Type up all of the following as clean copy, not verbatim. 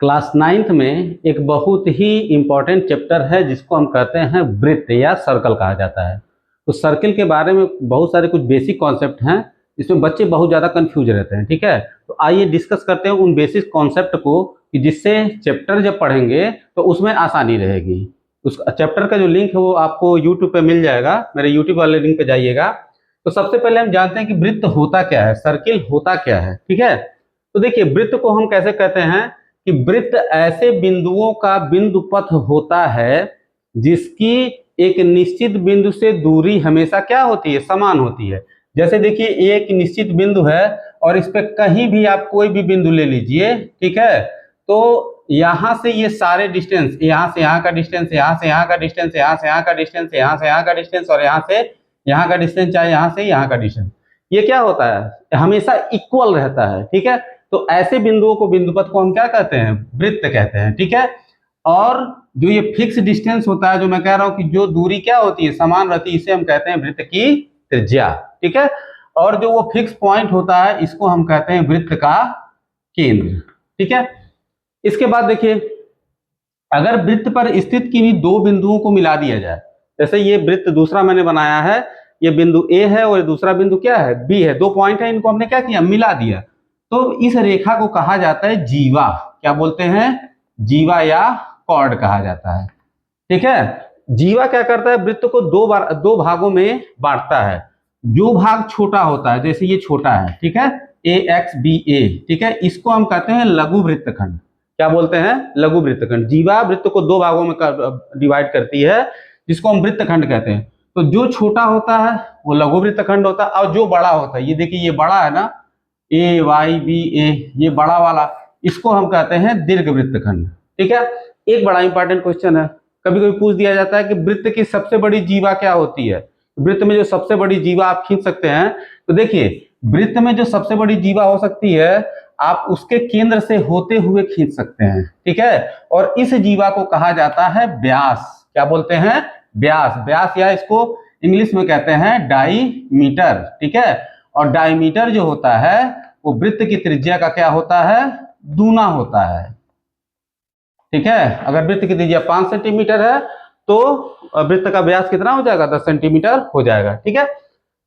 Class 9th में एक बहुत ही इम्पोर्टेंट चैप्टर है जिसको हम कहते हैं वृत्त या सर्कल कहा जाता है। तो सर्किल के बारे में बहुत सारे कुछ बेसिक कॉन्सेप्ट हैं, इसमें बच्चे बहुत ज़्यादा कंफ्यूज रहते हैं। ठीक है, तो आइए डिस्कस करते हैं उन बेसिक कॉन्सेप्ट को कि जिससे चैप्टर जब पढ़ेंगे तो उसमें आसानी रहेगी। उस चैप्टर का जो लिंक है वो आपको यूट्यूब पे मिल जाएगा, मेरे यूट्यूब वाले लिंक पे जाइएगा। तो सबसे पहले हम जानते हैं कि वृत्त होता क्या है, सर्किल होता क्या है। ठीक है, तो देखिए वृत्त को हम कैसे कहते हैं कि वृत्त ऐसे बिंदुओं का बिंदु पथ होता है जिसकी एक निश्चित बिंदु से दूरी हमेशा क्या होती है, समान होती है। जैसे देखिए एक निश्चित बिंदु है और इस पे कहीं भी आप कोई भी बिंदु ले लीजिए, ठीक है, तो यहाँ से ये सारे डिस्टेंस, यहाँ से यहाँ का डिस्टेंस, यहाँ से यहाँ का डिस्टेंस, यहाँ से यहाँ का डिस्टेंस, यहाँ से यहाँ का डिस्टेंस और यहाँ से यहाँ का डिस्टेंस, चाहे यहाँ से यहाँ का डिस्टेंस, ये क्या होता है, हमेशा इक्वल रहता है। ठीक है, तो ऐसे बिंदुओं को, बिंदु पथ को हम क्या कहते हैं, वृत्त कहते हैं। ठीक है, और जो ये फिक्स डिस्टेंस होता है, जो मैं कह रहा हूं कि जो दूरी क्या होती है, समान रहती है, इसे हम कहते हैं वृत्त की त्रिज्या। ठीक है, और जो वो फिक्स पॉइंट होता है इसको हम कहते हैं वृत्त का केंद्र। ठीक है, इसके बाद देखिए अगर वृत्त पर स्थित किन्हीं दो बिंदुओं को मिला दिया जाए, जैसे ये वृत्त दूसरा मैंने बनाया है, ये बिंदु ए है और दूसरा बिंदु क्या है, बी है, दो पॉइंट है, इनको हमने क्या किया, मिला दिया, तो इस रेखा को कहा जाता है जीवा। क्या बोलते हैं, जीवा या कॉर्ड कहा जाता है। ठीक है, जीवा क्या करता है, वृत्त को दो भागों में बांटता है। जो भाग छोटा होता है, जैसे ये छोटा है, ठीक है, ए एक्स बी ए, ठीक है, इसको हम कहते हैं लघु वृत्तखंड। क्या बोलते हैं, लघु वृत्तखंड। जीवा वृत्त को दो भागों में डिवाइड करती है जिसको हम वृत्तखंड कहते हैं। तो जो छोटा होता है वो लघु वृत्तखंड होता है, और जो बड़ा होता है, ये देखिए ये बड़ा है ना, ए वाई बी ए, ये बड़ा वाला, इसको हम कहते हैं दीर्घ वृत्तखंड। ठीक है, एक बड़ा इंपॉर्टेंट क्वेश्चन है, कभी कभी पूछ दिया जाता है कि वृत्त की सबसे बड़ी जीवा क्या होती है। वृत्त में जो सबसे बड़ी जीवा आप खींच सकते हैं, तो देखिए वृत्त में जो सबसे बड़ी जीवा हो सकती है आप उसके केंद्र से होते हुए खींच सकते हैं। ठीक है, और इस जीवा को कहा जाता है व्यास। क्या बोलते हैं, व्यास। व्यास या इसको इंग्लिश में कहते हैं डाईमीटर। ठीक है, और डाईमीटर जो होता है वो वृत्त की त्रिज्या का क्या होता है, दूना होता है। ठीक है, अगर वृत्त की त्रिज्या 5 सेंटीमीटर है तो वृत्त का व्यास कितना हो जाएगा, 10 सेंटीमीटर हो जाएगा। ठीक है,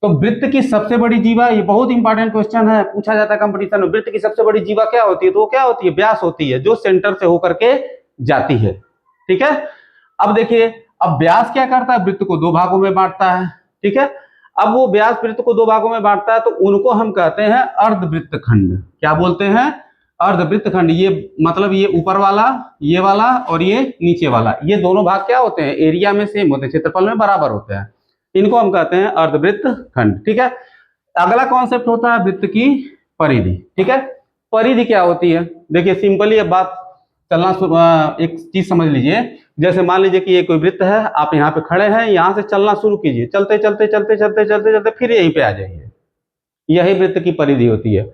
तो वृत्त की सबसे बड़ी जीवा, ये बहुत इंपॉर्टेंट क्वेश्चन है, पूछा जाता है कंपटीशन में, वृत्त की सबसे बड़ी जीवा क्या होती है, तो वो क्या होती है, व्यास होती है, जो सेंटर से होकर के जाती है। ठीक है, अब देखिए अब व्यास क्या करता है, वृत्त को दो भागों में बांटता है। ठीक है, अब वो व्यास वृत्त को दो भागों में बांटता है तो उनको हम कहते हैं अर्धवृत्तखंड। क्या बोलते हैं, अर्धवृत्तखंड। ये मतलब ये ऊपर वाला, ये वाला और ये नीचे वाला, ये दोनों भाग क्या होते हैं, एरिया में सेम होते हैं, क्षेत्रफल में बराबर होते हैं, इनको हम कहते हैं अर्धवृत्तखंड। ठीक है, अगला कॉन्सेप्ट होता है वृत्त की परिधि। ठीक है, परिधि क्या होती है, देखिए सिंपली अब बात चलना, एक चीज समझ लीजिए, जैसे मान लीजिए कि ये कोई वृत्त है, आप यहाँ पे खड़े हैं, यहाँ से चलना शुरू कीजिए, चलते चलते चलते चलते चलते चलते फिर यहीं पे आ जाइए, यही वृत्त की परिधि होती है।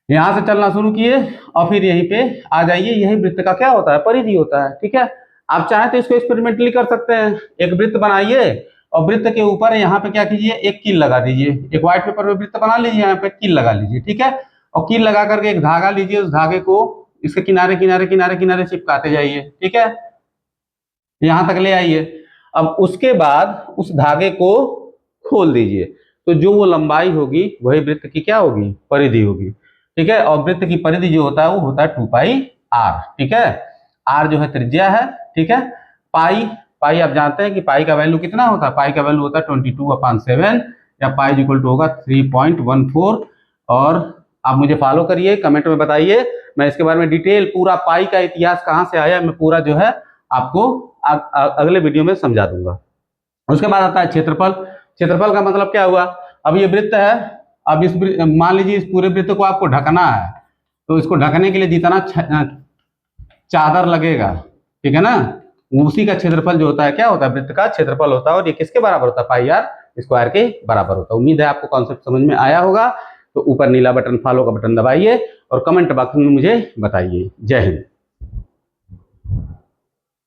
यहाँ से चलना शुरू किए और फिर यहीं पे आ जाइए, यही वृत्त का क्या होता है, परिधि होता है। ठीक है, आप चाहे तो इसको एक्सपेरिमेंटली कर सकते हैं, एक वृत्त बनाइए और वृत्त के ऊपर यहाँ पे क्या कीजिए, एक कील लगा दीजिए, एक व्हाइट पेपर में वृत्त बना लीजिए, यहाँ पे कील लगा लीजिए। ठीक है, और कील लगा करके एक धागा लीजिए, उस धागे को इसके किनारे किनारे किनारे किनारे चिपकाते जाइए। ठीक है, यहां तक ले आइए। अब उसके बाद उस धागे को खोल दीजिए, तो जो वो लंबाई होगी वही वृत्त की क्या होगी, परिधि होगी। ठीक है, और वृत्त की परिधि जो होता है वो होता है 2πr। ठीक है, r जो है त्रिज्या है। ठीक है, पाई, पाई आप जानते हैं कि पाई का वैल्यू कितना होता है, पाई का वैल्यू होता है 22/7 या पाई इक्वल टू होगा 3.14। और आप मुझे फॉलो करिए, कमेंट में बताइए, मैं इसके बारे में डिटेल पूरा पाई का इतिहास कहाँ से आया मैं पूरा जो है आपको अगले वीडियो में समझा दूंगा। उसके बाद आता है क्षेत्रफल। क्षेत्रफल का मतलब क्या हुआ, अब ये वृत्त है, अब इस मान लीजिए इस पूरे वृत्त को आपको ढकना है, तो इसको ढकने के लिए जितना चादर लगेगा, ठीक है ना, उसी का क्षेत्रफल जो होता है क्या होता है, वृत्त का क्षेत्रफल होता है, और ये किसके बराबर होता है, πr² के बराबर होता है। उम्मीद है आपको कॉन्सेप्ट समझ में आया होगा। तो ऊपर नीला बटन, फॉलो का बटन दबाइए और कमेंट बॉक्स में मुझे बताइए। जय हिंद।